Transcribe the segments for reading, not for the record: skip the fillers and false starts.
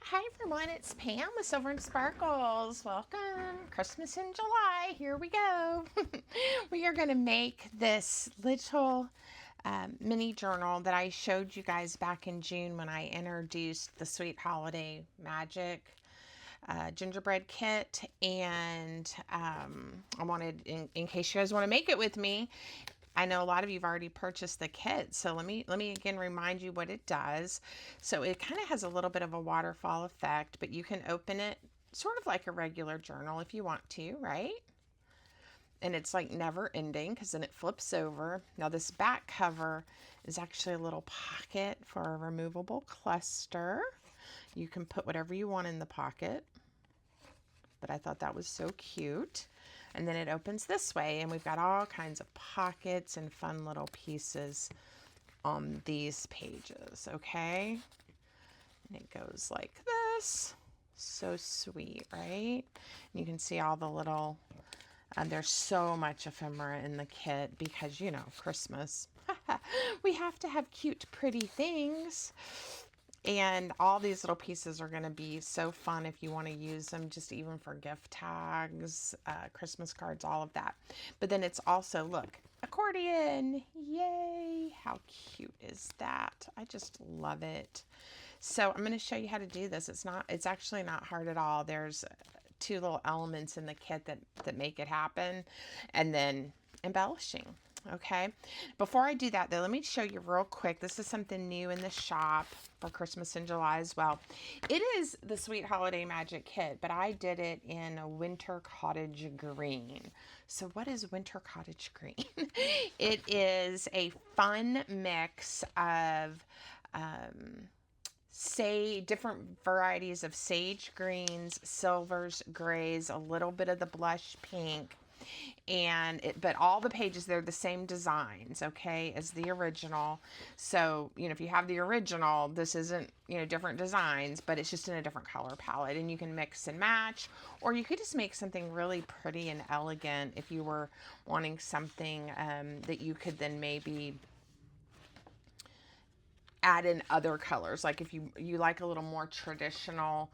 Hi everyone, it's Pam with Silver and Sparkles. Welcome. Christmas in July. Here we go. We are going to make this little mini journal that I showed you guys back in June when I introduced the Sweet Holiday Magic gingerbread kit. And I wanted, in case you guys want to make it with me, I know a lot of you've already purchased the kit, so let me again remind you what it does. So it kind of has a little bit of a waterfall effect, but you can open it sort of like a regular journal if you want to, right? And it's like never ending because then it flips over. Now this back cover is actually a little pocket for a removable cluster. You can put whatever you want in the pocket, but I thought that was so cute. And then it opens this way, and we've got all kinds of pockets and fun little pieces on these pages, okay? And it goes like this. So sweet, right? And you can see all the little, there's so much ephemera in the kit because, you know, Christmas. We have to have cute, pretty things. And all these little pieces are going to be so fun if you want to use them, just even for gift tags, Christmas cards, all of that. But then it's also, look, accordion. Yay! How cute is that? I just love it. So I'm going to show you how to do this. It's actually not hard at all. There's two little elements in the kit that make it happen, and then embellishing. Okay, before I do that though, let me show you real quick. This is something new in the shop for Christmas in July as well. It is the Sweet Holiday Magic Kit, but I did it in a winter cottage green. So what is winter cottage green? It is a fun mix of different varieties of sage greens, silvers, grays, a little bit of the blush pink, but all the pages, they're the same designs, okay, as the original. So, you know, if you have the original, this isn't, you know, different designs, but it's just in a different color palette, and you can mix and match, or you could just make something really pretty and elegant if you were wanting something that you could then maybe add in other colors. Like if you like a little more traditional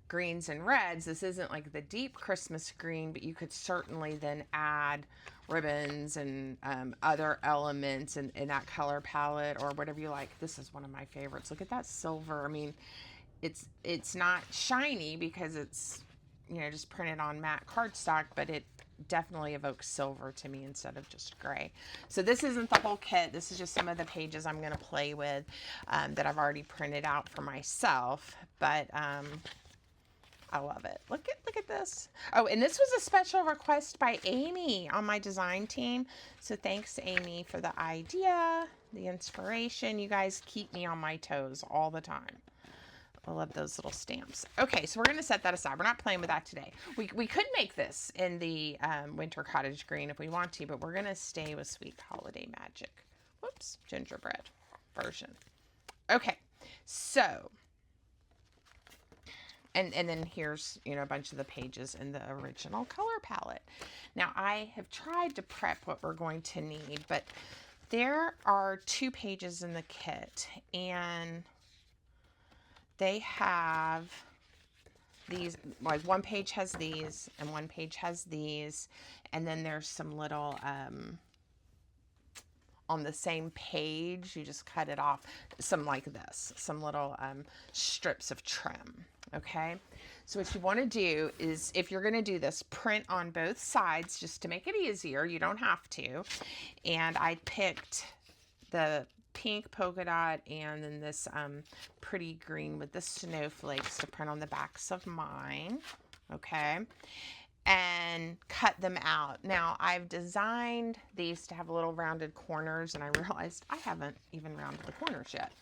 greens and reds, this isn't like the deep Christmas green, but you could certainly then add ribbons and other elements in that color palette or whatever you like. This is one of my favorites. Look at that silver. I mean, it's not shiny because it's, you know, just printed on matte cardstock, but it definitely evokes silver to me instead of just gray. So this isn't the whole kit. This is just some of the pages I'm going to play with that I've already printed out for myself. But I love it. Look at this. Oh, and this was a special request by Amy on my design team. So thanks, Amy, for the idea, the inspiration. You guys keep me on my toes all the time. I love those little stamps. Okay, so we're going to set that aside. We're not playing with that today. We could make this in the winter cottage green if we want to, but we're going to stay with Sweet Holiday Magic. Whoops, gingerbread version. Okay, so, and then here's, you know, a bunch of the pages in the original color palette. Now, I have tried to prep what we're going to need, but there are 2 pages in the kit, and they have these, like one page has these and one page has these, and then there's some little on the same page, you just cut it off, some like this, some little strips of trim. Okay, so what you want to do is, if you're going to do this, print on both sides just to make it easier. You don't have to. And I picked the pink polka dot and then this pretty green with the snowflakes to print on the backs of mine. Okay, and cut them out. Now I've designed these to have little rounded corners, and I realized I haven't even rounded the corners yet.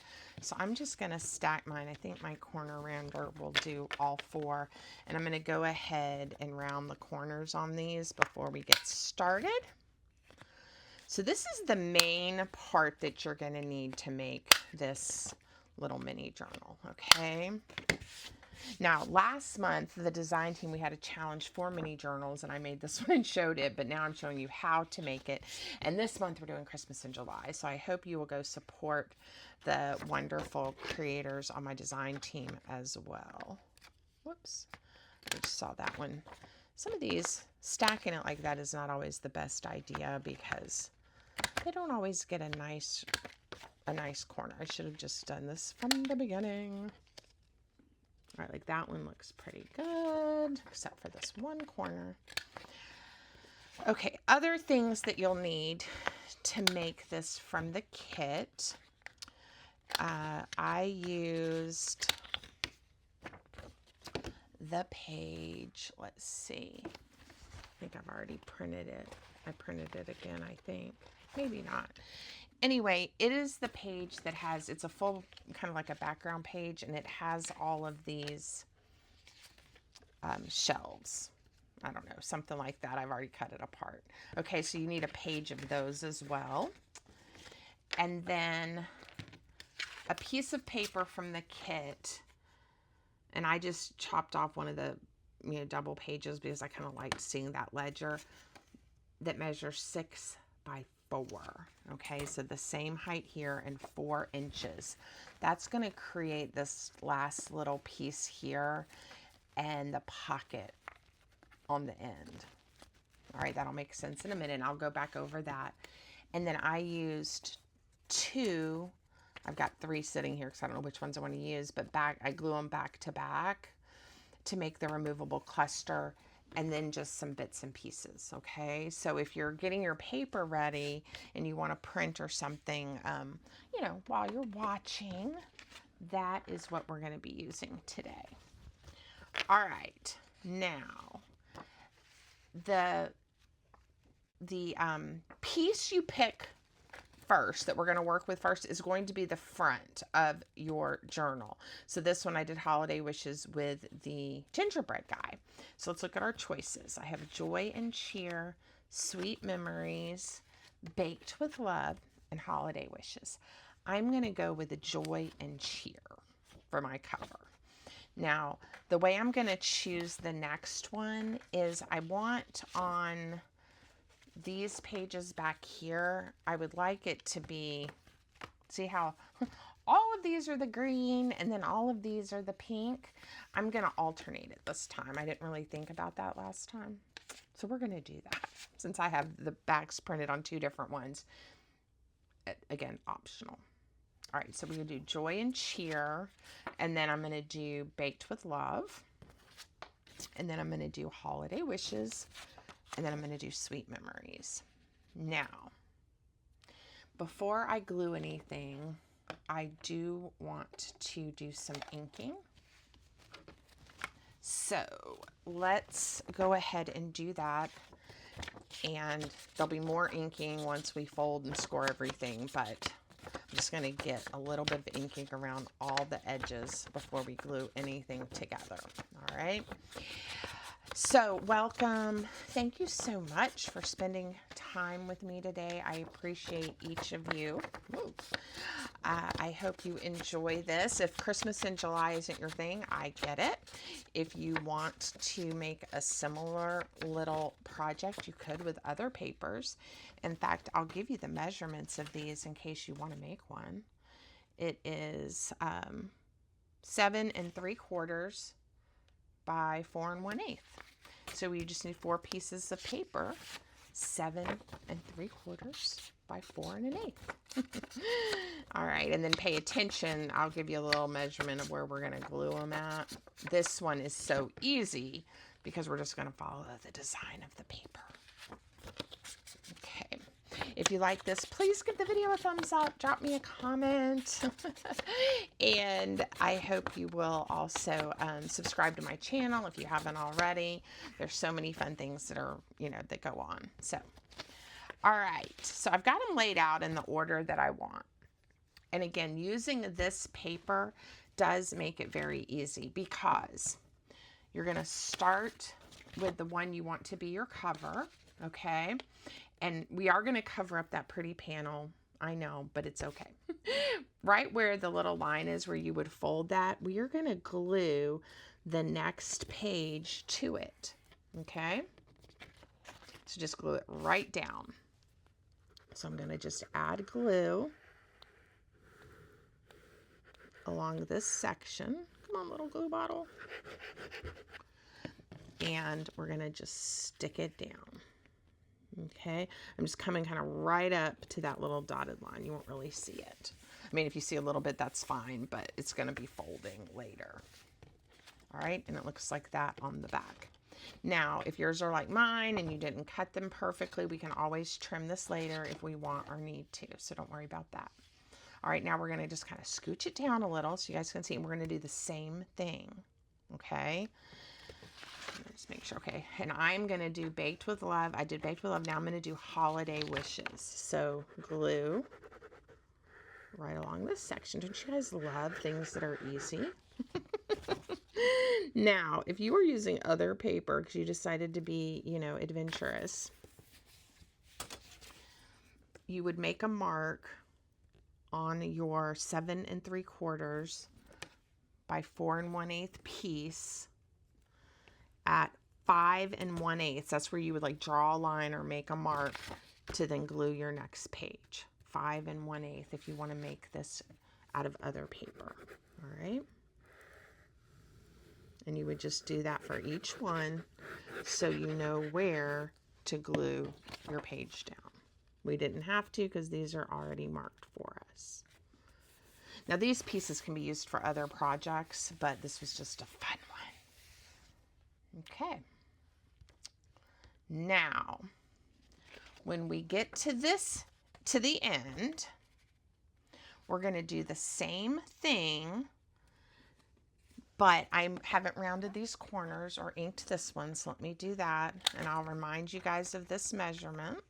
So I'm just going to stack mine. I think my corner rounder will do all 4, and I'm going to go ahead and round the corners on these before we get started. So this is the main part that you're going to need to make this little mini journal, okay? Now, last month, the design team, we had a challenge for mini journals, and I made this one and showed it, but now I'm showing you how to make it. And this month, we're doing Christmas in July, so I hope you will go support the wonderful creators on my design team as well. Whoops, I just saw that one. Some of these, stacking it like that is not always the best idea because they don't always get a nice corner. I should have just done this from the beginning. All right, like that one looks pretty good, except for this one corner. Okay, other things that you'll need to make this from the kit. I used the page. Let's see. I think I've already printed it. I printed it again, I think. Maybe not. Anyway, it is the page that has, it's a full, kind of like a background page, and it has all of these shelves. I don't know, something like that. I've already cut it apart. Okay, so you need a page of those as well. And then a piece of paper from the kit. And I just chopped off one of the double pages because I kind of liked seeing that ledger that measures 6 by 4. Okay, so the same height here and 4 inches. That's going to create this last little piece here and the pocket on the end. All right, that'll make sense in a minute. I'll go back over that. And then I used 2. I've got 3 sitting here because I don't know which ones I want to use, but I glue them back to back to make the removable cluster, and then just some bits and pieces. Okay, so if you're getting your paper ready and you want to print or something, while you're watching, that is what we're going to be using today. All right, now the piece you pick first that we're going to work with first is going to be the front of your journal. So this one I did holiday wishes with the gingerbread guy. So let's look at our choices. I have joy and cheer, sweet memories, baked with love, and holiday wishes. I'm going to go with the joy and cheer for my cover. Now, the way I'm going to choose the next one is I want on these pages back here, I would like it to be, see how all of these are the green and then all of these are the pink. I'm going to alternate it this time. I didn't really think about that last time. So we're going to do that since I have the backs printed on 2 different ones. Again, optional. All right, so we're going to do joy and cheer, and then I'm going to do baked with love, and then I'm going to do holiday wishes, and then I'm going to do sweet memories. Now, before I glue anything, I do want to do some inking. So let's go ahead and do that. And there'll be more inking once we fold and score everything, but I'm just going to get a little bit of inking around all the edges before we glue anything together. All right. So welcome. Thank you so much for spending time with me today. I appreciate each of you. I hope you enjoy this. If Christmas in July isn't your thing, I get it. If you want to make a similar little project, you could with other papers. In fact, I'll give you the measurements of these in case you want to make one. It is 7 3/4 by 4 1/8. So we just need 4 pieces of paper, 7 3/4 by 4 1/8. All right, and then pay attention. I'll give you a little measurement of where we're going to glue them at. This one is so easy because we're just going to follow the design of the paper. Okay. If you like this, please give the video a thumbs up, drop me a comment, and I hope you will also subscribe to my channel if you haven't already. There's so many fun things that are, that go on. So, all right, so I've got them laid out in the order that I want. And again, using this paper does make it very easy because you're going to start with the one you want to be your cover, okay? And we are going to cover up that pretty panel, I know, but it's okay. Right where the little line is where you would fold that, we are going to glue the next page to it. Okay? So just glue it right down. So I'm going to just add glue along this section. Come on, little glue bottle. And we're going to just stick it down. Okay, I'm just coming kind of right up to that little dotted line. You won't really see it. I mean, if you see a little bit, that's fine, but it's going to be folding later. All right, and it looks like that on the back. Now, if yours are like mine and you didn't cut them perfectly, we can always trim this later if we want or need to, so don't worry about that. All right, now we're going to just kind of scooch it down a little so you guys can see, and we're going to do the same thing, okay? Let's make sure, okay, and I'm going to do Baked with Love. I did Baked with Love. Now I'm going to do Holiday Wishes. So glue right along this section. Don't you guys love things that are easy? Now, if you were using other paper because you decided to be, you know, adventurous, you would make a mark on your 7 3/4 by 4 1/8 piece at 5 1/8. That's where you would like draw a line or make a mark to then glue your next page. 5 1/8 if you want to make this out of other paper. All right. And you would just do that for each one so you know where to glue your page down. We didn't have to because these are already marked for us. Now these pieces can be used for other projects, but this was just a fun one. Okay. Now, when we get to this, to the end, we're going to do the same thing, but I haven't rounded these corners or inked this one, so let me do that, and I'll remind you guys of this measurement.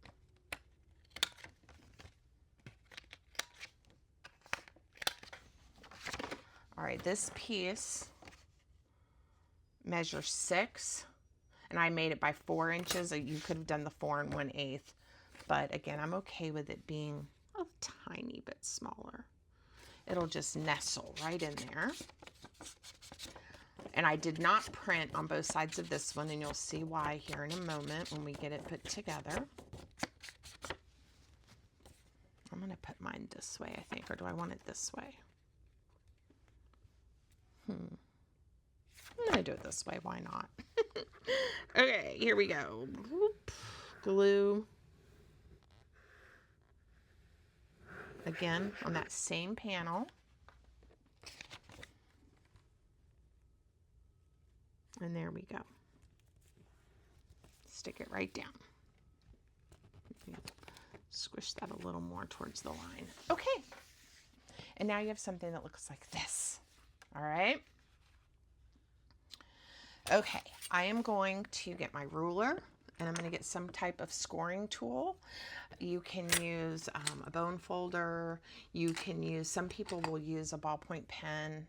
All right, this piece measures 6, and I made it by 4 inches. You could have done the 4 1/8, but again, I'm okay with it being a tiny bit smaller. It'll just nestle right in there. And I did not print on both sides of this one, and you'll see why here in a moment when we get it put together. I'm going to put mine this way, I think, or do I want it this way? I'm going to do it this way. Why not? Okay, here we go. Whoop. Glue. Again, on that same panel. And there we go. Stick it right down. Squish that a little more towards the line. Okay. And now you have something that looks like this. All right. Okay, I am going to get my ruler, and I'm going to get some type of scoring tool. You can use a bone folder. You can use, some people will use a ballpoint pen,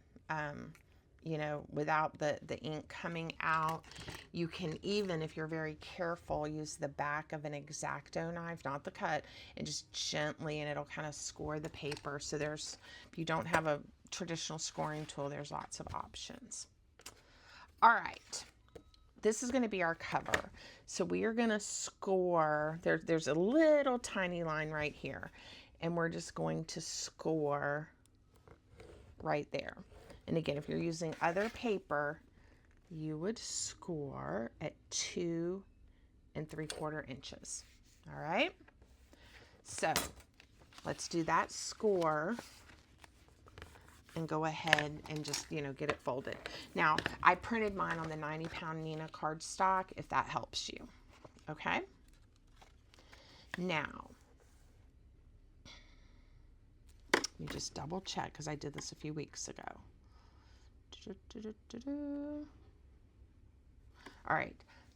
you know, without the ink coming out. You can even, if you're very careful, use the back of an X-Acto knife, not the cut, and just gently, and it'll kind of score the paper. So there's, if you don't have a traditional scoring tool, there's lots of options. All right, this is going to be our cover. So we are going to score, there's a little tiny line right here, and we're just going to score right there. And again, if you're using other paper, you would score at 2 3/4 inches. All right, so let's do that score and go ahead and just, you know, get it folded. Now, I printed mine on the 90-pound Nina cardstock, if that helps you. Okay? Now, let me just double check because I did this a few weeks ago. All right,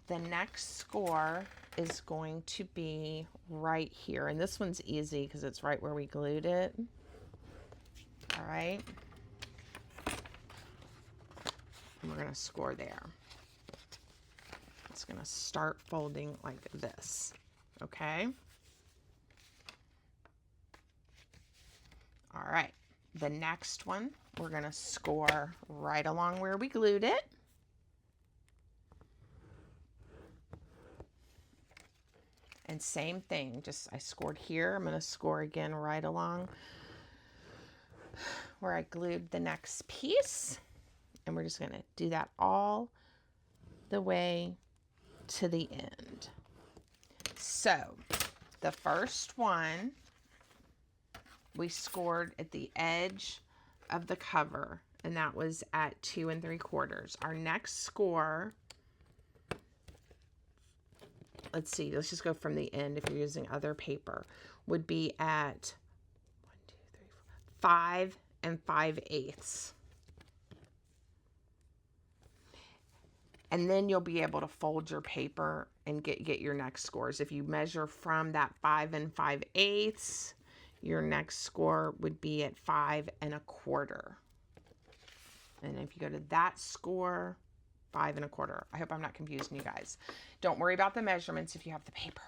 the next score is going to be right here, and this one's easy because it's right where we glued it. All right. And we're going to score there. It's going to start folding like this. Okay. All All right, the next one, we're going to score right along where we glued it. And same thing, just I scored here. I'm going to score again right along where I glued the next piece. And we're just going to do that all the way to the end. So the first one, we scored at the edge of the cover, and that was at 2 3/4. Our next score, let's see, let's just go from the end if you're using other paper, would be at 5 5/8. And then you'll be able to fold your paper and get your next scores. If you measure from that 5 5/8, your next score would be at 5 1/4. And if you go to that score, 5 1/4. I hope I'm not confusing you guys. Don't worry about the measurements if you have the paper.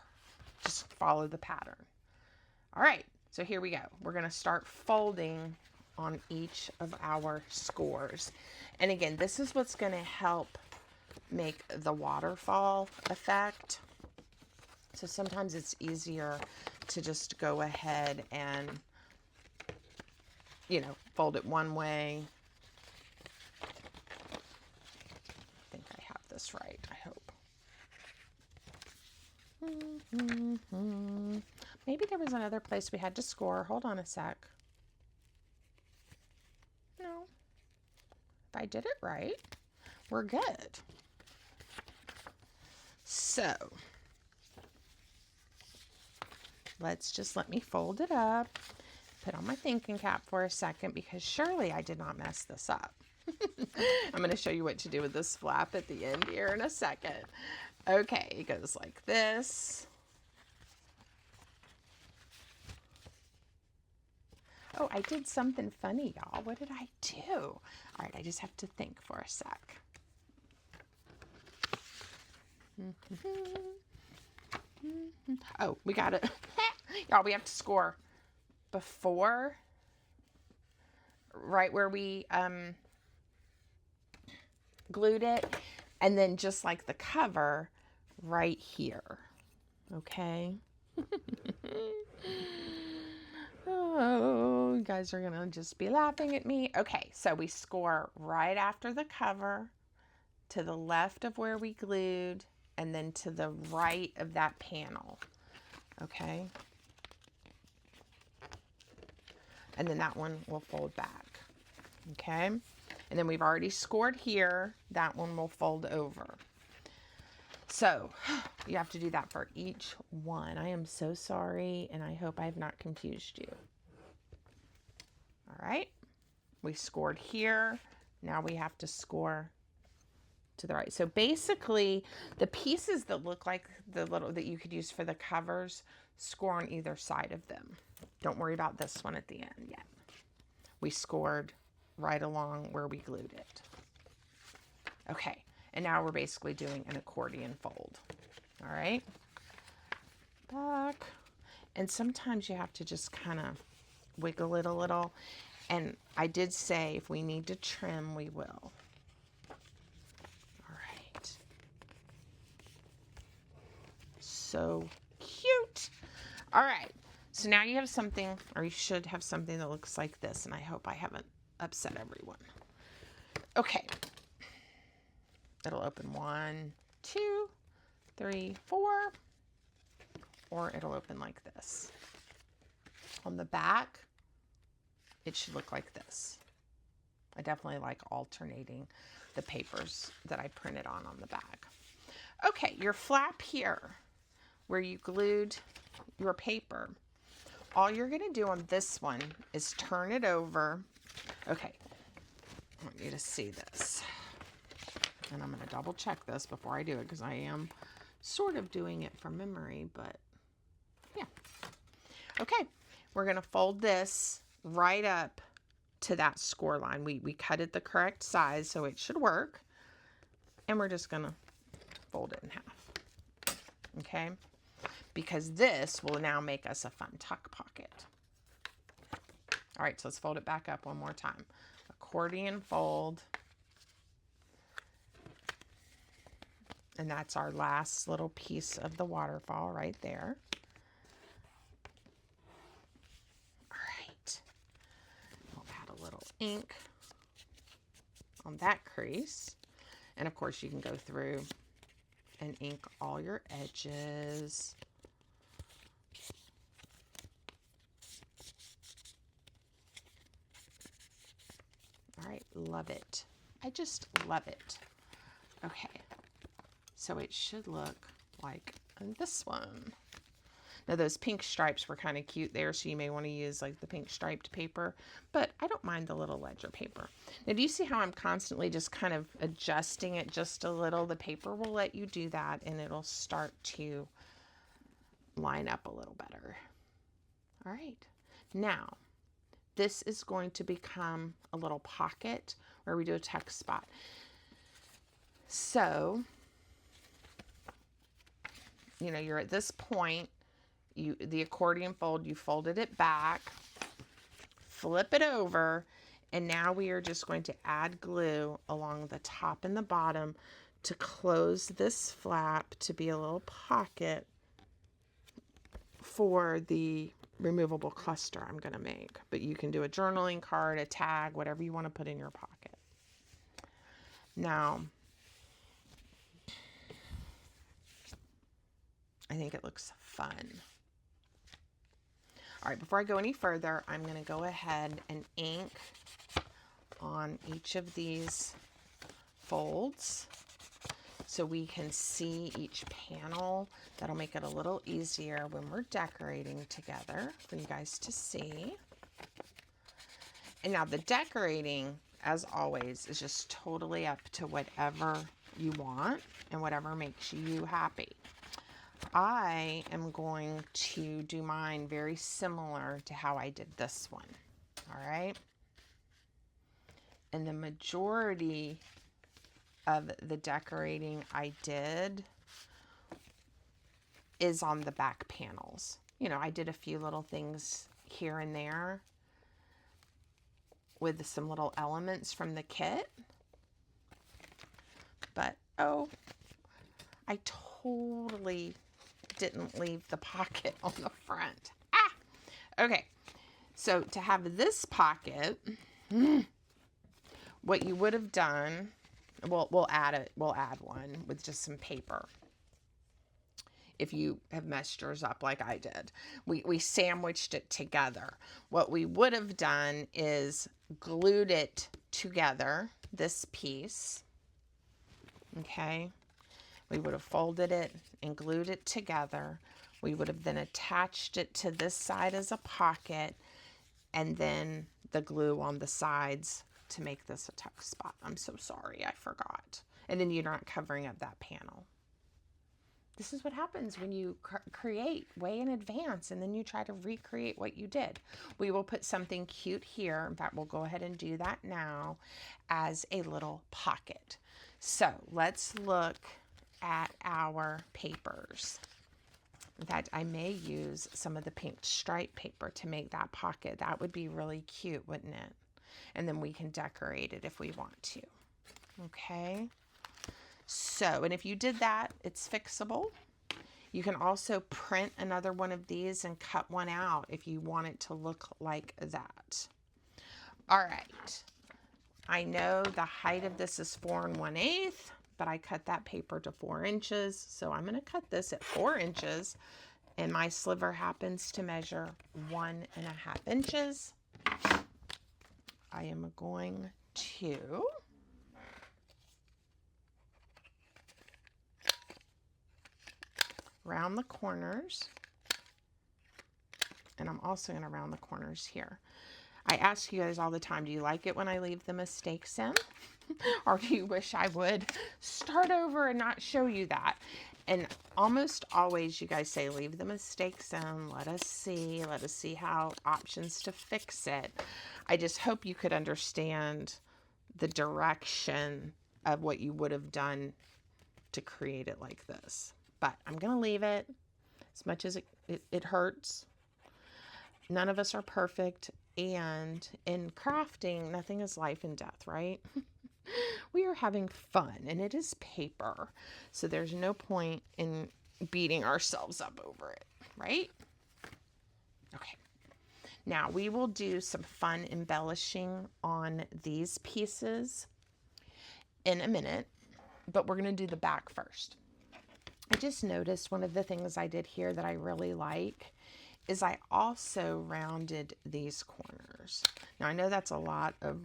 Just follow the pattern. All right, so here we go. We're going to start folding on each of our scores. And again, this is what's going to help make the waterfall effect. So sometimes it's easier to just go ahead and, you know, fold it one way. I think I have this right, I hope. Maybe there was another place we had to score. Hold on a sec. No. If I did it right, we're good. So let me fold it up, put on my thinking cap for a second, because surely I did not mess this up. I'm going to show you what to do with this flap at the end here in a second. Okay, it goes like this. Oh, I did something funny, y'all. What did I do? All right, I just have to think for a sec. Oh, we got it. Y'all, we have to score before, right where we glued it, and then just like the cover right here. Okay. Oh, you guys are gonna just be laughing at me. Okay, so we score right after the cover, to the left of where we glued, and then to the right of that panel. Okay. And then that one will fold back. Okay. And then we've already scored here. That one will fold over. So you have to do that for each one. I am so sorry, and I hope I have not confused you. All right. We scored here. Now we have to score to the right. So basically, the pieces that look like the little that you could use for the covers, score on either side of them. Don't worry about this one at the end yet. We scored right along where we glued it. Okay, and now we're basically doing an accordion fold. All right, back. And sometimes you have to just kind of wiggle it a little. And I did say if we need to trim, we will. So cute. All right, so now you have something, or you should have something that looks like this, and I hope I haven't upset everyone. Okay, it'll open 1, 2, 3, 4, or it'll open like this. On the back, it should look like this. I definitely like alternating the papers that I printed on the back. Okay, your flap here, where you glued your paper, all you're going to do on this one is turn it over. Okay, I want you to see this. And I'm going to double check this before I do it, because I am sort of doing it from memory, but yeah. Okay, we're going to fold this right up to that score line. We cut it the correct size, so it should work. And we're just going to fold it in half. Okay? Because this will now make us a fun tuck pocket. All right, so let's fold it back up one more time. Accordion fold. And that's our last little piece of the waterfall right there. All right. We'll add a little ink on that crease. And of course you can go through and ink all your edges. All right, love it. I just love it. Okay, so it should look like this one. Now those pink stripes were kind of cute there, so you may want to use like the pink striped paper, but I don't mind the little ledger paper. Now do you see how I'm constantly just kind of adjusting it just a little? The paper will let you do that and it'll start to line up a little better. All right, now this is going to become a little pocket where we do a tuck spot. So, you know, you're at this point, the accordion fold, you folded it back, flip it over, and now we are just going to add glue along the top and the bottom to close this flap to be a little pocket for the removable cluster I'm going to make. But you can do a journaling card, a tag, whatever you want to put in your pocket. Now, I think it looks fun. All right, before I go any further, I'm going to go ahead and ink on each of these folds so we can see each panel. That'll make it a little easier when we're decorating together for you guys to see. And now the decorating, as always, is just totally up to whatever you want and whatever makes you happy. I am going to do mine very similar to how I did this one. All right. And the majority of the decorating I did is on the back panels. You know, I did a few little things here and there with some little elements from the kit. But, oh, I totally didn't leave the pocket on the front. Okay. So to have this pocket, what you would have done, we'll add one with just some paper. If you have messed yours up like I did, we sandwiched it together. What we would have done is glued it together, this piece. Okay. We would have folded it and glued it together. We would have then attached it to this side as a pocket and then the glue on the sides to make this a tuck spot. I'm so sorry, I forgot. And then you're not covering up that panel. This is what happens when you create way in advance and then you try to recreate what you did. We will put something cute here. In fact, we'll go ahead and do that now as a little pocket. So let's look at our papers. In fact, I may use some of the pink stripe paper to make that pocket. That would be really cute, wouldn't it? And then we can decorate it if we want to. Okay. So, and if you did that, it's fixable. You can also print another one of these and cut one out if you want it to look like that. All right. I know the height of this is 4 1/8, but I cut that paper to 4 inches. So I'm going to cut this at 4 inches and my sliver happens to measure 1.5 inches. I am going to round the corners, and I'm also going to round the corners here. I ask you guys all the time, do you like it when I leave the mistakes in? Or do you wish I would start over and not show you that? And almost always you guys say, leave the mistakes in, let us see how options to fix it. I just hope you could understand the direction of what you would have done to create it like this. But I'm going to leave it as much as it hurts. None of us are perfect. And in crafting, nothing is life and death, right? We are having fun, and it is paper. So there's no point in beating ourselves up over it, right? Okay. Now we will do some fun embellishing on these pieces in a minute, but we're going to do the back first. I just noticed one of the things I did here that I really like is I also rounded these corners. Now I know that's a lot of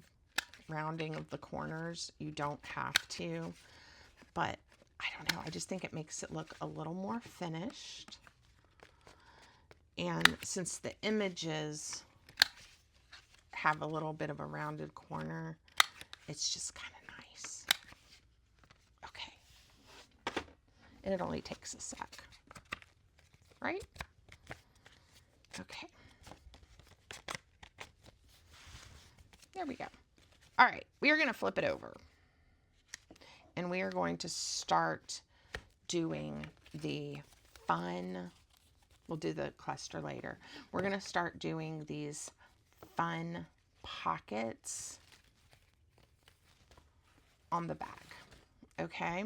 rounding of the corners. You don't have to, but I don't know. I just think it makes it look a little more finished. And since the images have a little bit of a rounded corner, it's just kind of nice. Okay. And it only takes a sec, right? Okay. There we go. All right, we are going to flip it over. And we are going to start doing the fun, we'll do the cluster later. We're going to start doing these fun pockets on the back. Okay?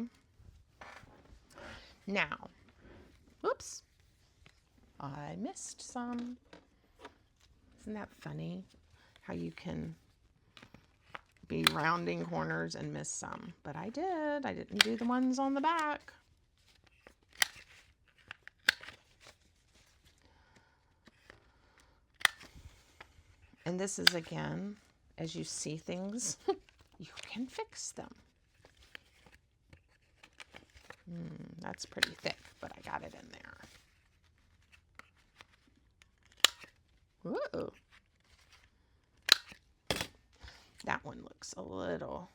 Now, whoops, I missed some. Isn't that funny? How you can be rounding corners and miss some. But I did. I didn't do the ones on the back. And this is, again, as you see things, you can fix them. That's pretty thick, but I got it in there. Ooh. That one looks a little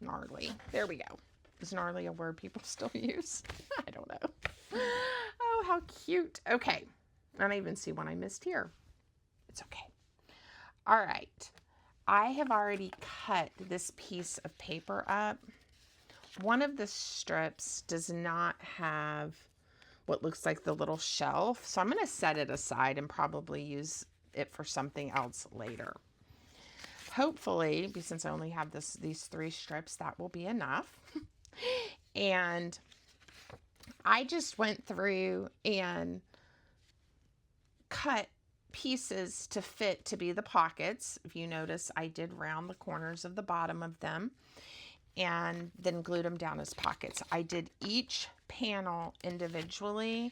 gnarly. There we go. Is gnarly a word people still use? I don't know. Oh, how cute. Okay. I don't even see one I missed here. It's okay. All right. I have already cut this piece of paper up. One of the strips does not have what looks like the little shelf, so I'm going to set it aside and probably use it for something else later. Hopefully, since I only have these 3 strips, that will be enough. And I just went through and cut pieces to fit to be the pockets. If you notice, I did round the corners of the bottom of them and then glued them down as pockets. I did each panel individually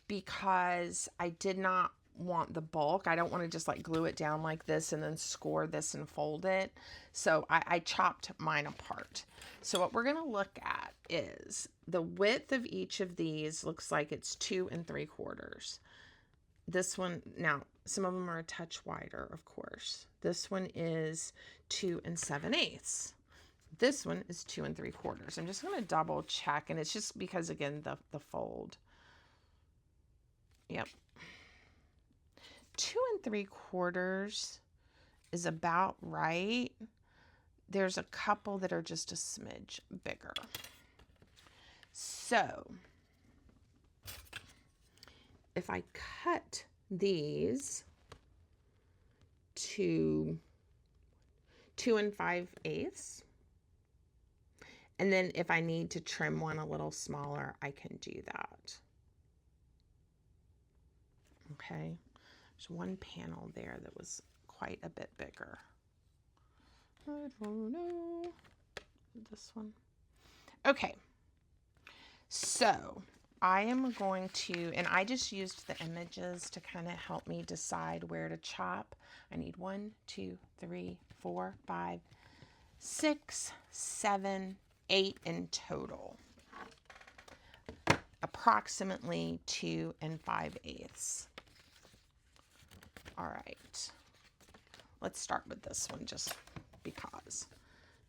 because I did not want the bulk. I don't want to just like glue it down like this and then score this and fold it. So I chopped mine apart. So what we're going to look at is the width of each of these looks like it's 2 3/4. This one, now some of them are a touch wider, of course. This one is 2 7/8. This one is 2 3/4. I'm just going to double check, and it's just because, again, the fold. Yep. 2 3/4 is about right. There's a couple that are just a smidge bigger. So if I cut these to 2 5/8, and then if I need to trim one a little smaller, I can do that. Okay. There's one panel there that was quite a bit bigger. I don't know. This one. Okay. So I am going to, and I just used the images to kind of help me decide where to chop. I need 1, 2, 3, 4, 5, 6, 7, 8 in total. Approximately 2 5/8. All right, let's start with this one just because.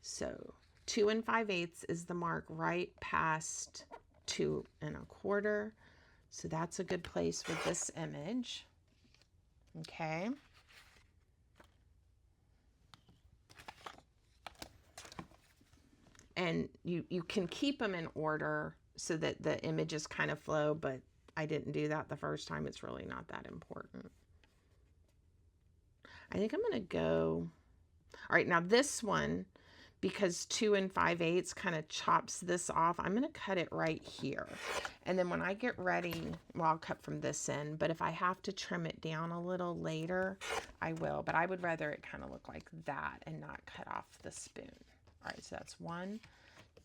So 2 5/8 is the mark right past 2 1/4. So that's a good place with this image. Okay. And you can keep them in order so that the images kind of flow, but I didn't do that the first time. It's really not that important. I think I'm going to go, all right, now this one, because 2 5/8 kind of chops this off, I'm going to cut it right here. And then when I get ready, well, I'll cut from this end, but if I have to trim it down a little later, I will. But I would rather it kind of look like that and not cut off the spoon. All right, so that's 1,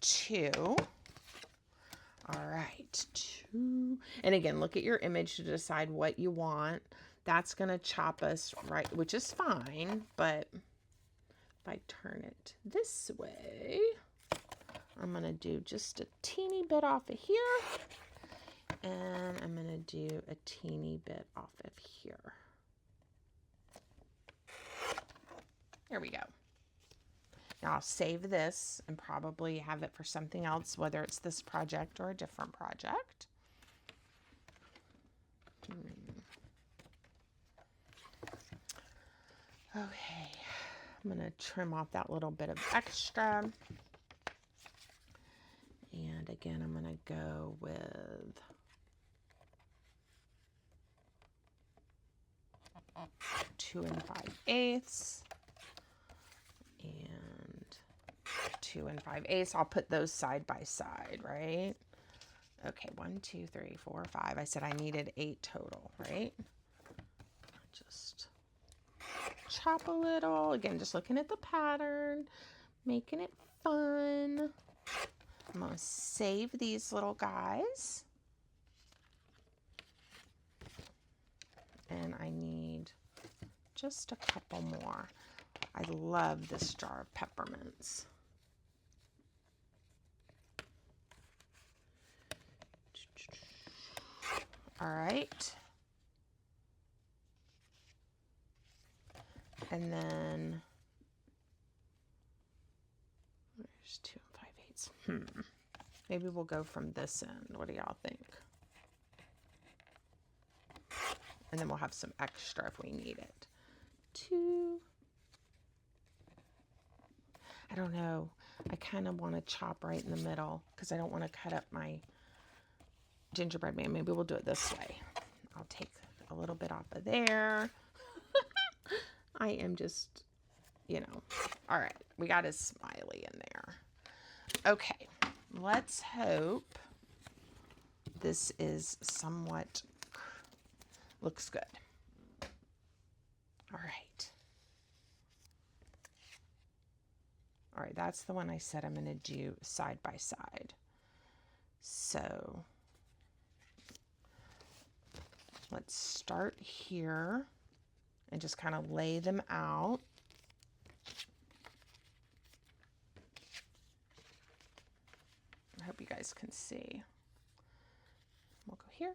2. All right, 2. And again, look at your image to decide what you want. That's going to chop us right, which is fine, but if I turn it this way, I'm going to do just a teeny bit off of here. And I'm going to do a teeny bit off of here. There we go. Now I'll save this and probably have it for something else, whether it's this project or a different project. Okay. I'm going to trim off that little bit of extra. And again, I'm going to go with two 5/8 and 2 5/8. I'll put those side by side, right? Okay, 1, 2, 3, 4, 5. I said I needed 8 total, right? Just chop a little. Again, just looking at the pattern, making it fun. I'm going to save these little guys. And I need just a couple more. I love this jar of peppermints. All right. And then there's 2 5/8. Maybe we'll go from this end. What do y'all think? And then we'll have some extra if we need it. 2. I don't know. I kind of want to chop right in the middle because I don't want to cut up my gingerbread man. Maybe we'll do it this way. I'll take a little bit off of there. I am just, you know. All right. We got a smiley in there. Okay. Let's hope this is somewhat, looks good. All right. All right, that's the one I said I'm going to do side by side. So let's start here and just kind of lay them out. I hope you guys can see. We'll go here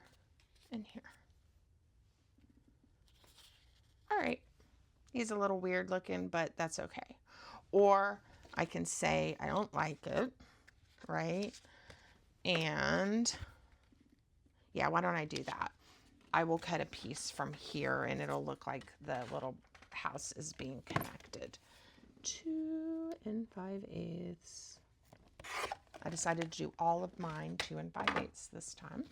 and here. All right. He's a little weird looking, but that's okay. Or I can say I don't like it, right? And yeah, why don't I do that? I will cut a piece from here and it'll look like the little house is being connected. 2 5/8. I decided to do all of mine 2 5/8 this time.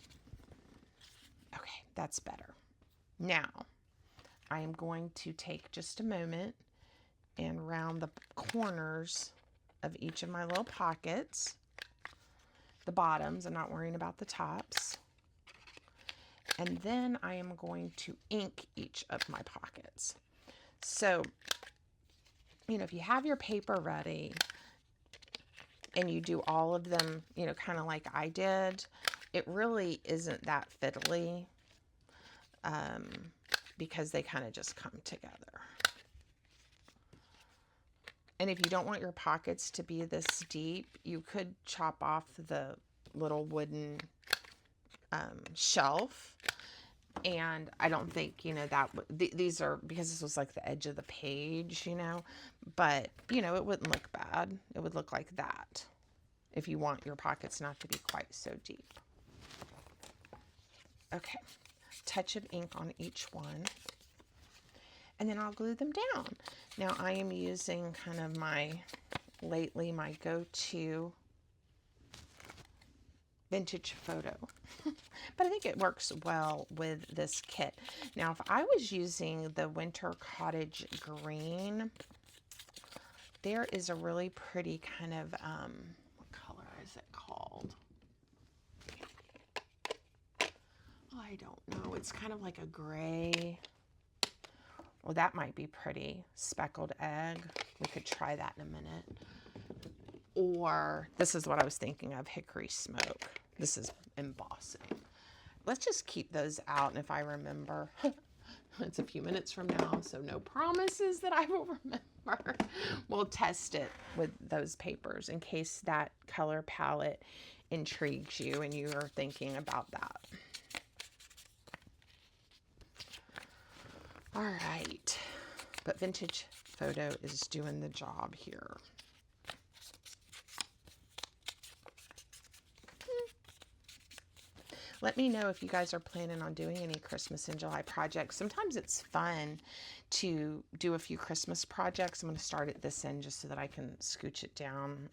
Okay, that's better. Now, I am going to take just a moment and round the corners of each of my little pockets. The bottoms, I'm not worrying about the tops. And then I am going to ink each of my pockets. So, you know, if you have your paper ready and you do all of them, you know, kind of like I did, it really isn't that fiddly because they kind of just come together. And if you don't want your pockets to be this deep, you could chop off the little wooden shelf. And I don't think, you know, that these are, because this was like the edge of the page, you know, but, you know, it wouldn't look bad. It would look like that if you want your pockets not to be quite so deep. Okay, touch of ink on each one. And then I'll glue them down. Now I am using kind of my go-to vintage photo. But I think it works well with this kit. Now, if I was using the winter cottage green, there is a really pretty kind of, what color is it called? I don't know. It's kind of like a gray. Well, that might be pretty. Speckled egg. We could try that in a minute. Or this is what I was thinking of, hickory smoke. This is embossing. Let's just keep those out, and if I remember, it's a few minutes from now, so no promises that I will remember. We'll test it with those papers in case that color palette intrigues you and you are thinking about that. All right, but vintage photo is doing the job here. Let me know if you guys are planning on doing any Christmas in July projects. Sometimes it's fun to do a few Christmas projects. I'm going to start at this end just so that I can scooch it down.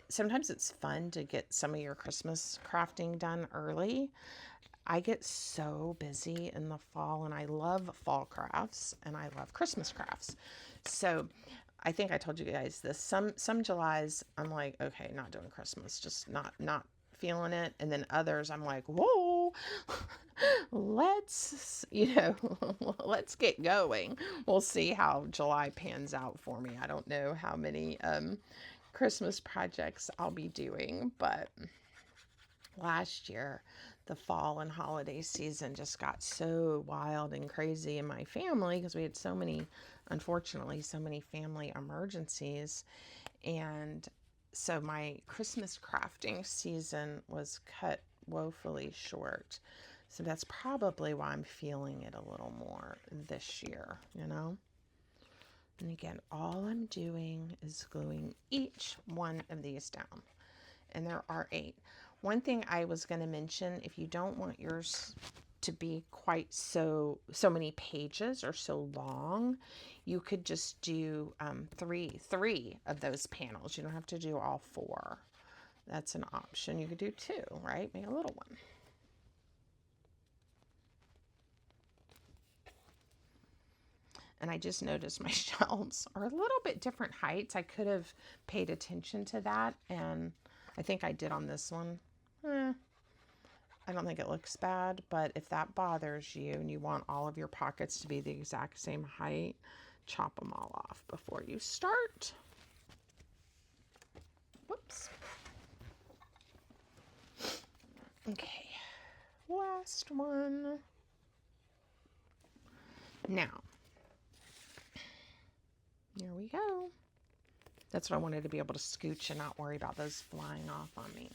Sometimes it's fun to get some of your Christmas crafting done early. I get so busy in the fall, and I love fall crafts and I love Christmas crafts. So I think I told you guys this. Some Julys I'm like, okay, not doing Christmas, just not feeling it. And then others I'm like, whoa, let's let's get going. We'll see how July pans out for me. I don't know how many Christmas projects I'll be doing, but last year the fall and holiday season just got so wild and crazy in my family because we had so many, unfortunately, so many family emergencies. And so my Christmas crafting season was cut woefully short. So that's probably why I'm feeling it a little more this year, you know? And again, all I'm doing is gluing each one of these down. And there are 8. One thing I was going to mention, if you don't want yours to be quite so many pages or so long, you could just do 3 of those panels. You don't have to do all 4. That's an option. You could do 2, right? Make a little one. And I just noticed my shelves are a little bit different heights. I could have paid attention to that, and I think I did on this one. I don't think it looks bad, but if that bothers you and you want all of your pockets to be the exact same height, chop them all off before you start. Whoops. Okay, last one. Now, here we go. That's what I wanted to be able to scooch and not worry about those flying off on me.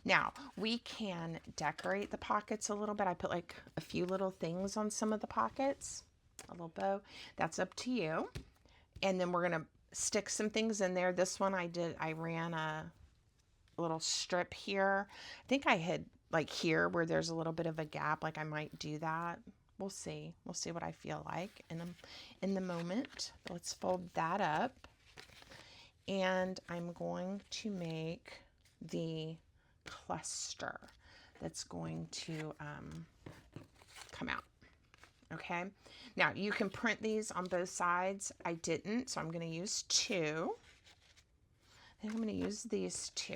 Now, we can decorate the pockets a little bit. I put like a few little things on some of the pockets, a little bow. That's up to you. And then we're going to stick some things in there. This one I ran a little strip here. I think I had like here where there's a little bit of a gap, like I might do that. We'll see. We'll see what I feel like in the moment. Let's fold that up. And I'm going to make the cluster that's going to come out. Okay, now you can print these on both sides. I didn't, so I'm going to use 2. I think I'm going to use these 2.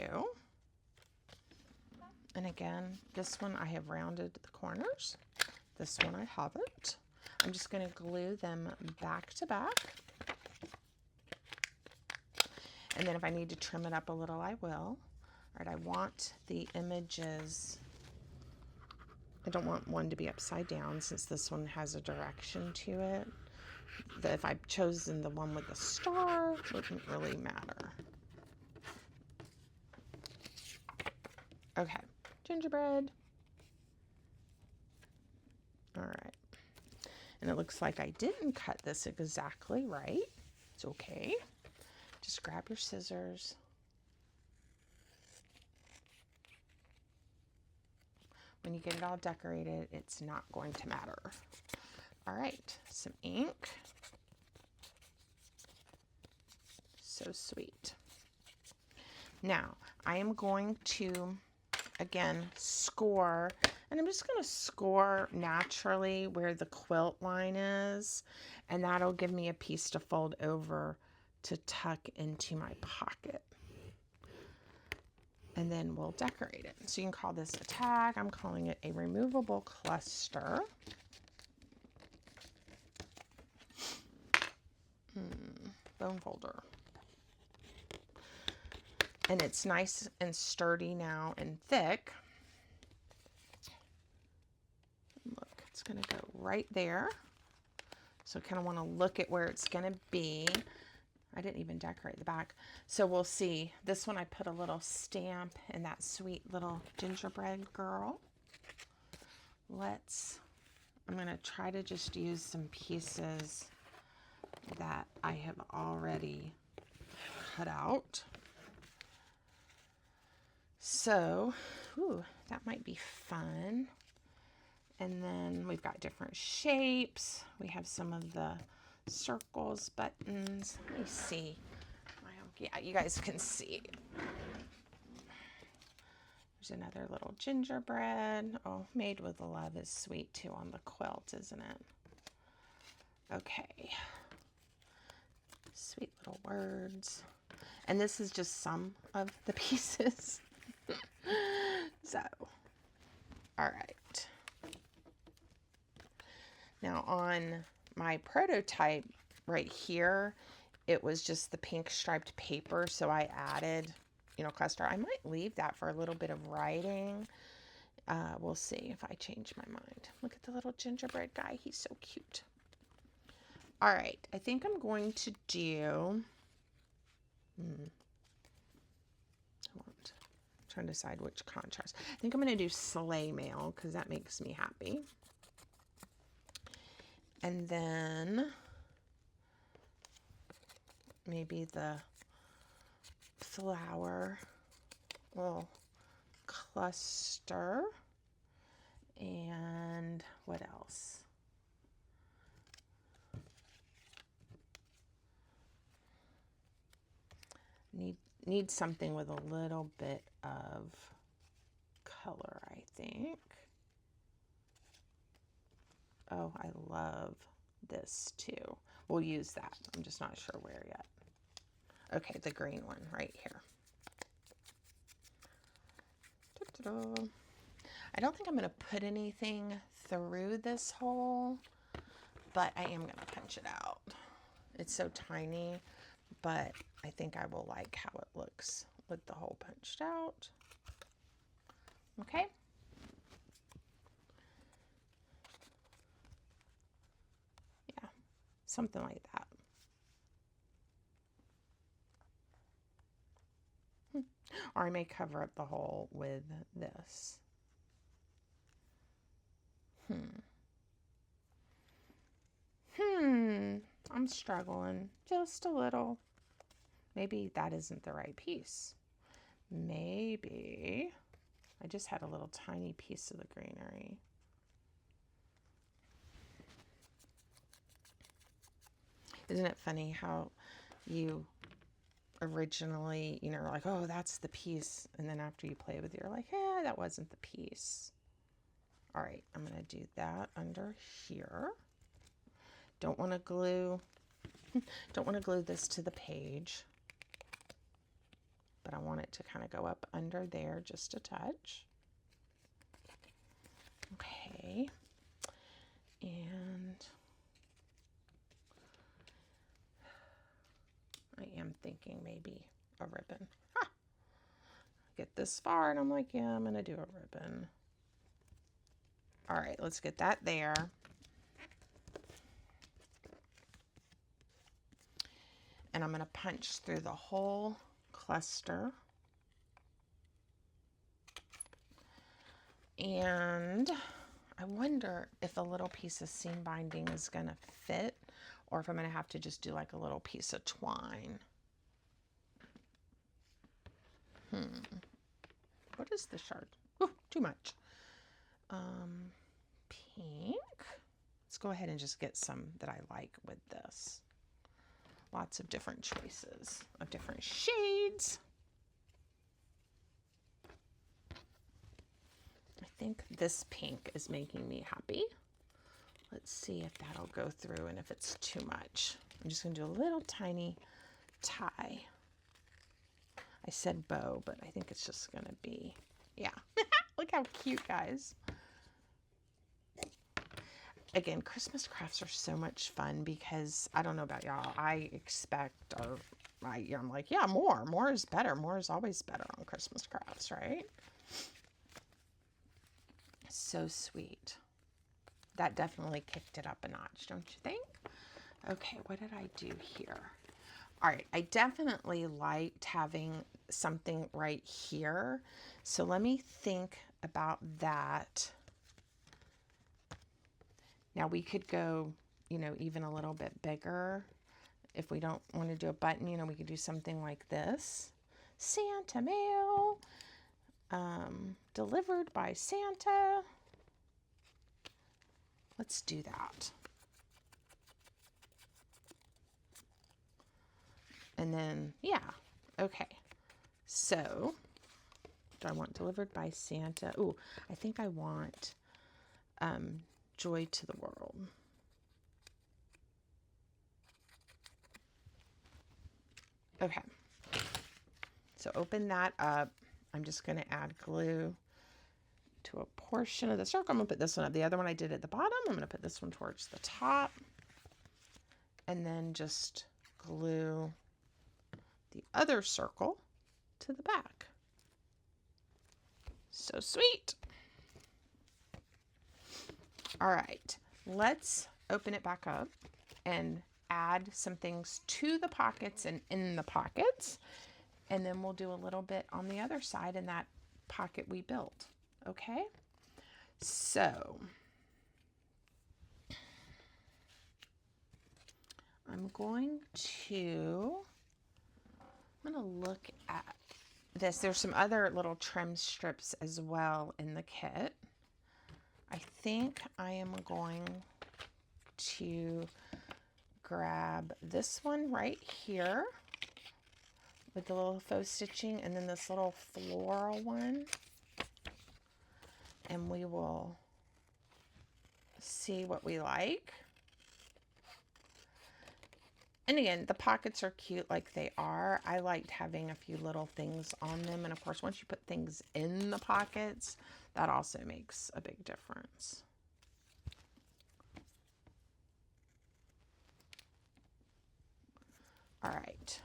And again, this one I have rounded the corners. This one I haven't. I'm just going to glue them back to back. And then if I need to trim it up a little, I will. All right, I want the images, I don't want one to be upside down since this one has a direction to it. If I've chosen the one with the star, it wouldn't really matter. Okay, gingerbread. All right. And it looks like I didn't cut this exactly right. It's okay. Just grab your scissors. When you get it all decorated, it's not going to matter. All right, some ink. So sweet. Now, I am going to, again, score, and I'm just going to score naturally where the quilt line is, and that'll give me a piece to fold over to tuck into my pocket. And then we'll decorate it. So you can call this a tag. I'm calling it a removable cluster. Bone folder. And it's nice and sturdy now and thick. Look, it's going to go right there. So I kind of want to look at where it's going to be. I didn't even decorate the back. So we'll see. This one I put a little stamp and that sweet little gingerbread girl. I'm going to try to just use some pieces that I have already cut out. So, that might be fun. And then we've got different shapes. We have some of the circles, buttons. Let me see. Yeah, you guys can see. There's another little gingerbread. Oh, made with love is sweet too on the quilt, isn't it? Okay. Sweet little words. And this is just some of the pieces. So, all right. Now on my prototype right here, it was just the pink striped paper, so I added, cluster. I might leave that for a little bit of writing. We'll see if I change my mind. Look at the little gingerbread guy. He's so cute. All right, I think I'm going to do, I'm trying to decide which contrast. I think I'm going to do sleigh mail because that makes me happy. And then maybe the flower little cluster. And what else? Need something with a little bit of color, I think. Oh, I love this too. We'll use that. I'm just not sure where yet. Okay, the green one right here. Ta-da. I don't think I'm going to put anything through this hole, but I am going to punch it out. It's so tiny, but I think I will like how it looks with the hole punched out. Okay. Yeah, something like that. Or I may cover up the hole with this. I'm struggling just a little. Maybe that isn't the right piece. Maybe I just had a little tiny piece of the greenery. Isn't it funny how you originally, like, oh, that's the piece. And then after you play with it, you're like, that wasn't the piece. All right, I'm going to do that under here. Don't want to glue this to the page, but I want it to kind of go up under there just a touch. Okay. And I am thinking maybe a ribbon. I get this far and I'm like, yeah, I'm going to do a ribbon. All right, let's get that there. And I'm going to punch through the whole cluster. And I wonder if a little piece of seam binding is going to fit, or if I'm going to have to just do like a little piece of twine. What is the shard? Ooh, too much. Pink. Let's go ahead and just get some that I like with this. Lots of different choices of different shades. this pink is making me happy. Let's see if that'll go through and if it's too much. I'm just going to do a little tiny tie. I said bow, but I think it's just going to be, yeah. Look how cute, guys. Again, Christmas crafts are so much fun because I don't know about y'all. I expect, or I'm like, yeah, more. More is better. More is always better on Christmas crafts, right? So sweet. That definitely kicked it up a notch, don't you think? Okay, what did I do here? All right, I definitely liked having something right here. So let me think about that. Now we could go, you know, even a little bit bigger. If we don't want to do a button, you know, we could do something like this. Santa mail, delivered by Santa. Let's do that. And then, yeah, okay. So, do I want delivered by Santa? Ooh, I think I want joy to the world. Okay. So open that up. I'm just going to add glue to a portion of the circle. I'm going to put this one up. The other one I did at the bottom. I'm going to put this one towards the top. And then just glue the other circle to the back. So sweet. All right, let's open it back up and add some things to the pockets and in the pockets. And then we'll do a little bit on the other side in that pocket we built. Okay, so I'm going to look at this. There's some other little trim strips as well in the kit. I think I am going to grab this one right here with the little faux stitching, and then this little floral one, and we will see what we like. And again, the pockets are cute like they are. I liked having a few little things on them. And of course, once you put things in the pockets, that also makes a big difference. All right.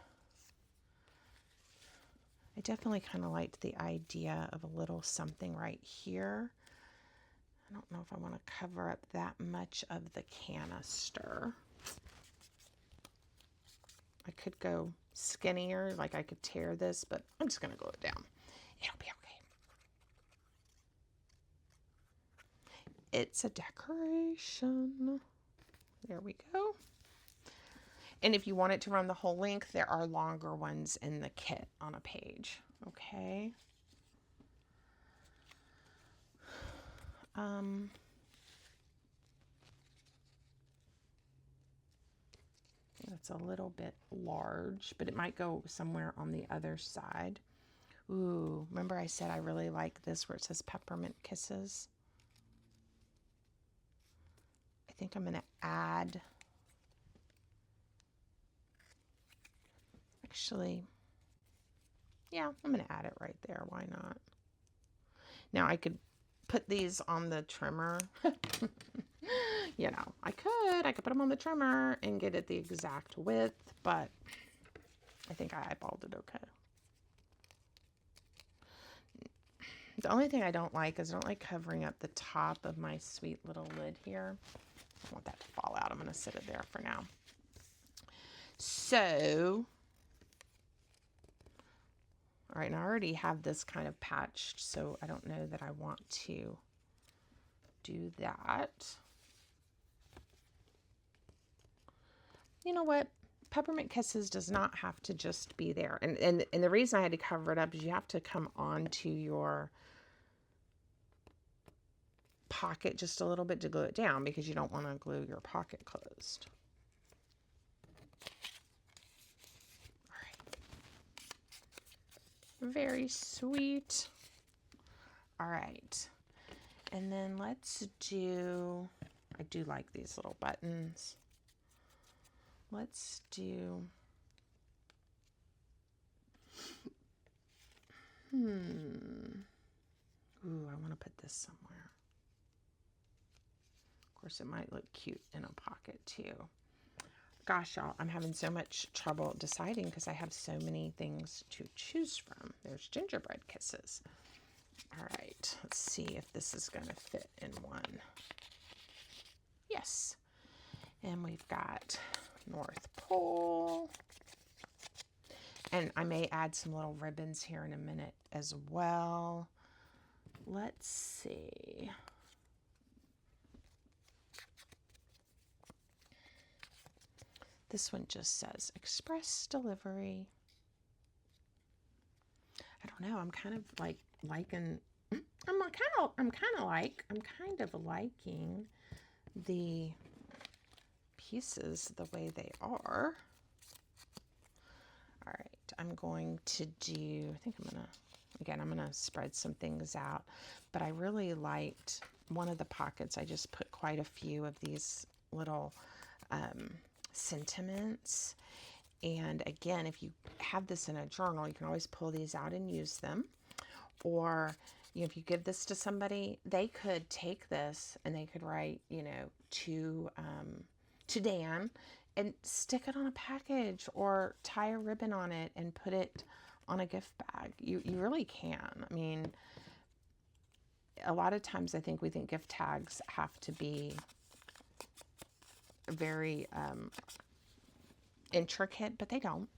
I definitely kind of liked the idea of a little something right here. I don't know if I want to cover up that much of the canister. I could go skinnier, like I could tear this, but I'm just going to glue it down. It'll be okay. It's a decoration. There we go. And if you want it to run the whole length, there are longer ones in the kit on a page. Okay. That's a little bit large, but it might go somewhere on the other side. Ooh, remember I said I really like this where it says peppermint kisses? I think I'm going to add, actually, yeah, I'm going to add it right there. Why not? Now I could put these on the trimmer. You know, I could put them on the trimmer and get it the exact width, but I think I eyeballed it okay. The only thing I don't like is I don't like covering up the top of my sweet little lid here. I don't want that to fall out. I'm going to sit it there for now. So, all right, now I already have this kind of patched, so I don't know that I want to do that. You know what? Peppermint Kisses does not have to just be there. And the reason I had to cover it up is you have to come onto your pocket just a little bit to glue it down because you don't want to glue your pocket closed. All right. Very sweet. All right. And then let's do, I do like these little buttons. Let's do, ooh, I want to put this somewhere. Of course, it might look cute in a pocket too. Gosh, y'all, I'm having so much trouble deciding because I have so many things to choose from. There's gingerbread kisses. All right, let's see if this is going to fit in one. Yes. And we've got North Pole. And I may add some little ribbons here in a minute as well. Let's see. This one just says express delivery. I don't know. I'm kind of liking. I'm kind of liking the pieces the way they are. All right, I'm going to do. I think I'm gonna spread some things out. But I really liked one of the pockets. I just put quite a few of these little sentiments. And again, if you have this in a journal, you can always pull these out and use them. Or if you give this to somebody, they could take this and they could write, to Dan, and stick it on a package or tie a ribbon on it and put it on a gift bag. You really can. I mean, a lot of times I think we think gift tags have to be very intricate, but they don't.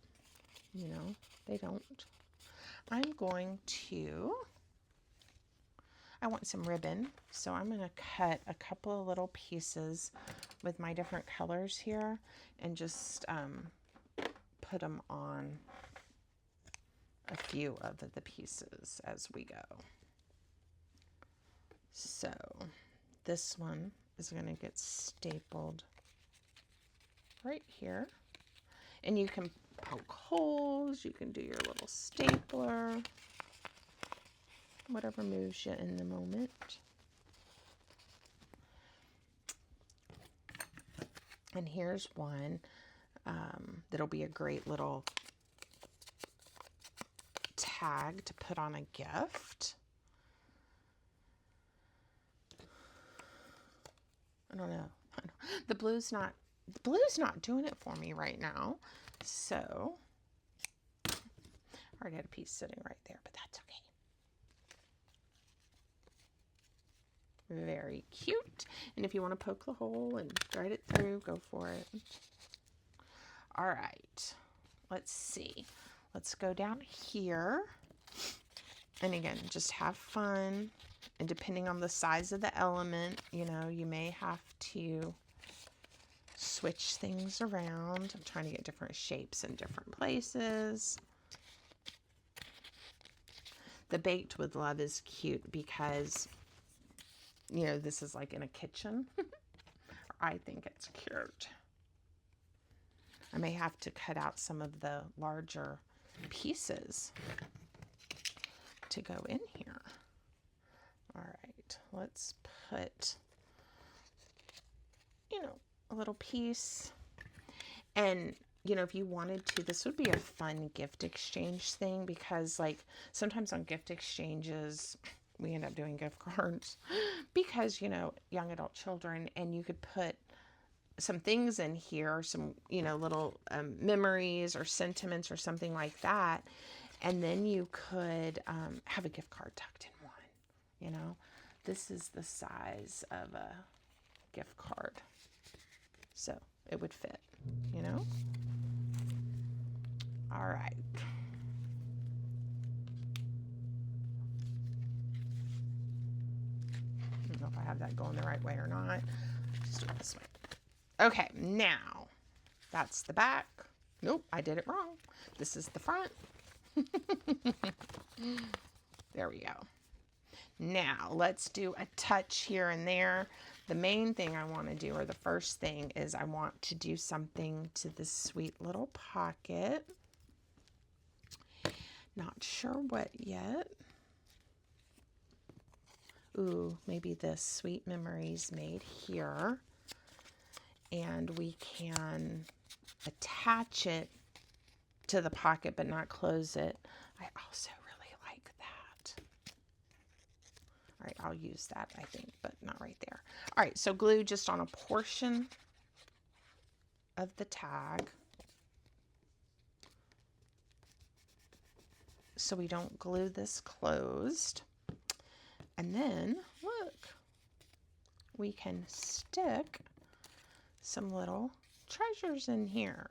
They don't. I want some ribbon, so I'm going to cut a couple of little pieces with my different colors here and just put them on a few of the pieces as we go. So this one is going to get stapled right here. And you can poke holes, you can do your little stapler, whatever moves you in the moment. And here's one that'll be a great little tag to put on a gift. I don't know. The blue's not doing it for me right now. So I already had a piece sitting right there, but that's okay. Very cute. And if you want to poke the hole and thread it through, go for it. All right. Let's see. Let's go down here. And again, just have fun. And depending on the size of the element, you may have to switch things around. I'm trying to get different shapes in different places. The baked with love is cute because, this is like in a kitchen. I think it's cute. I may have to cut out some of the larger pieces to go in here. All right, let's put, a little piece. And, if you wanted to, this would be a fun gift exchange thing because, sometimes on gift exchanges, we end up doing gift cards because, young adult children, and you could put some things in here, some, little memories or sentiments or something like that. And then you could have a gift card tucked in one, This is the size of a gift card. So it would fit, All right. I don't know if I have that going the right way or not. Just do it this way. Okay, now that's the back. Nope, I did it wrong. This is the front. There we go. Now let's do a touch here and there. The main thing I want to do, or the first thing, is I want to do something to this sweet little pocket. Not sure what yet. ooh, maybe this Sweet Memories Made Here. And we can attach it to the pocket but not close it. I also really like that. All right, I'll use that, I think, but not right there. All right, so glue just on a portion of the tag so we don't glue this closed. And then, look, we can stick some little treasures in here.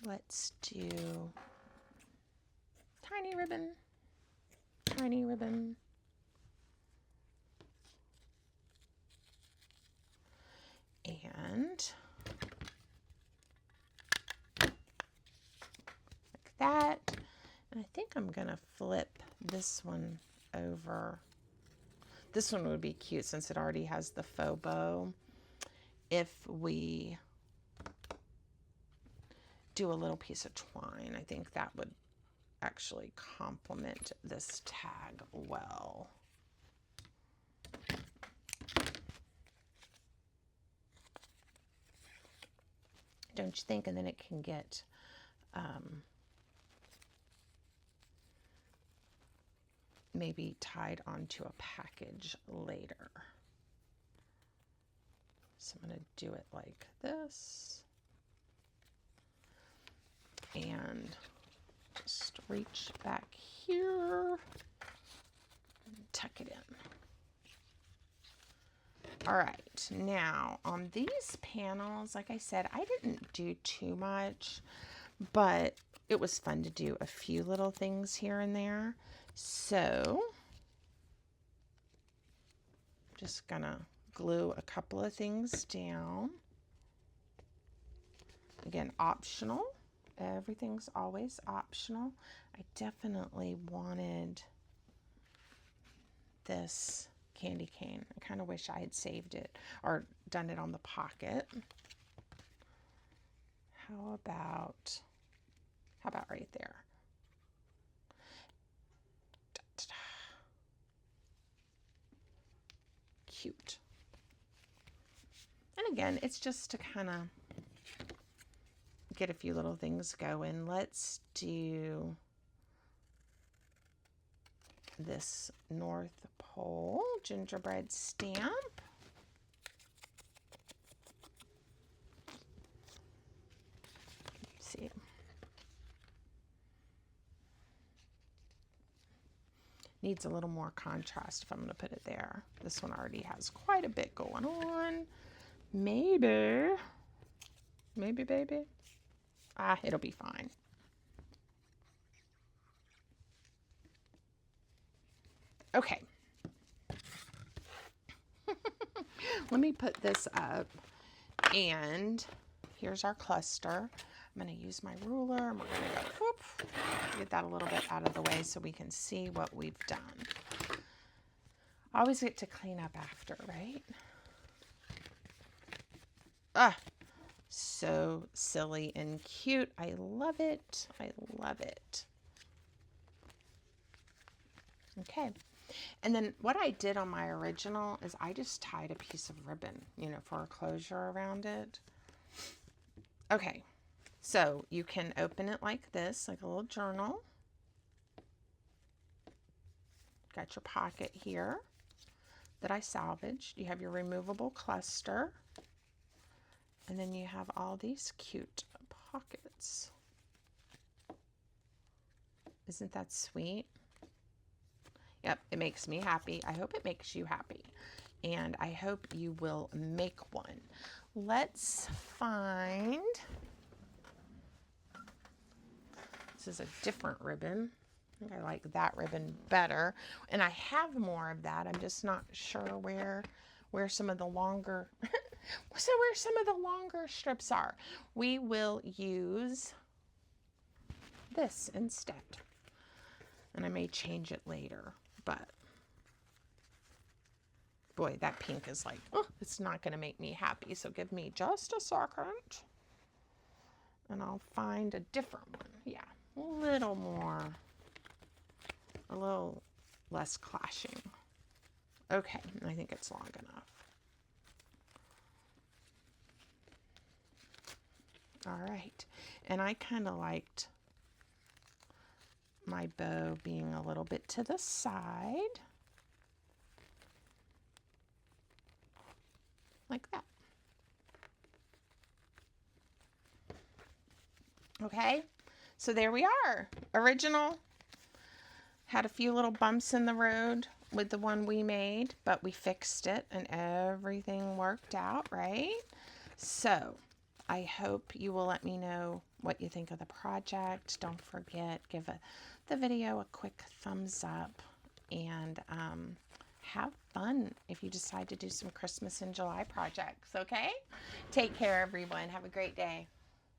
Let's do tiny ribbon, tiny ribbon. And like that. And I think I'm gonna flip this one over. This one would be cute since it already has the faux bow. If we do a little piece of twine, I think that would actually complement this tag well. Don't you think? And then it can get maybe tied onto a package later. So I'm going to do it like this. And just reach back here and tuck it in. All right, now on these panels, like I said, I didn't do too much, but it was fun to do a few little things here and there. So I'm just gonna glue a couple of things down. Again, optional. Everything's always optional. I definitely wanted this candy cane. I kind of wish I had saved it or done it on the pocket. How about right there? Cute. And again, it's just to kind of get a few little things going. Let's do this North Pole gingerbread stamp. Let's see. Needs a little more contrast if I'm going to put it there. This one already has quite a bit going on. Maybe, baby. It'll be fine. Okay. Let me put this up, and here's our cluster. I'm going to use my ruler, and we're going to go, whoop, get that a little bit out of the way so we can see what we've done. I always get to clean up after, right? So silly and cute. I love it. I love it. Okay. And then what I did on my original is I just tied a piece of ribbon, for a closure around it. Okay. So you can open it like this, like a little journal. Got your pocket here that I salvaged. You have your removable cluster. And then you have all these cute pockets. Isn't that sweet? Yep, it makes me happy. I hope it makes you happy. And I hope you will make one. Let's find... This is a different ribbon. I think I like that ribbon better. And I have more of that. I'm just not sure where some of the longer... where some of the longer strips are. We will use this instead. And I may change it later, but boy, that pink is like, oh, it's not going to make me happy. So give me just a second. And I'll find a different one. Yeah, a little less clashing. Okay, I think it's long enough. All right, and I kind of liked my bow being a little bit to the side, like that. Okay, so there we are. Original. Had a few little bumps in the road with the one we made, but we fixed it and everything worked out, right? So I hope you will let me know what you think of the project. Don't forget, give the video a quick thumbs up, and have fun if you decide to do some Christmas in July projects, okay? Take care, everyone. Have a great day.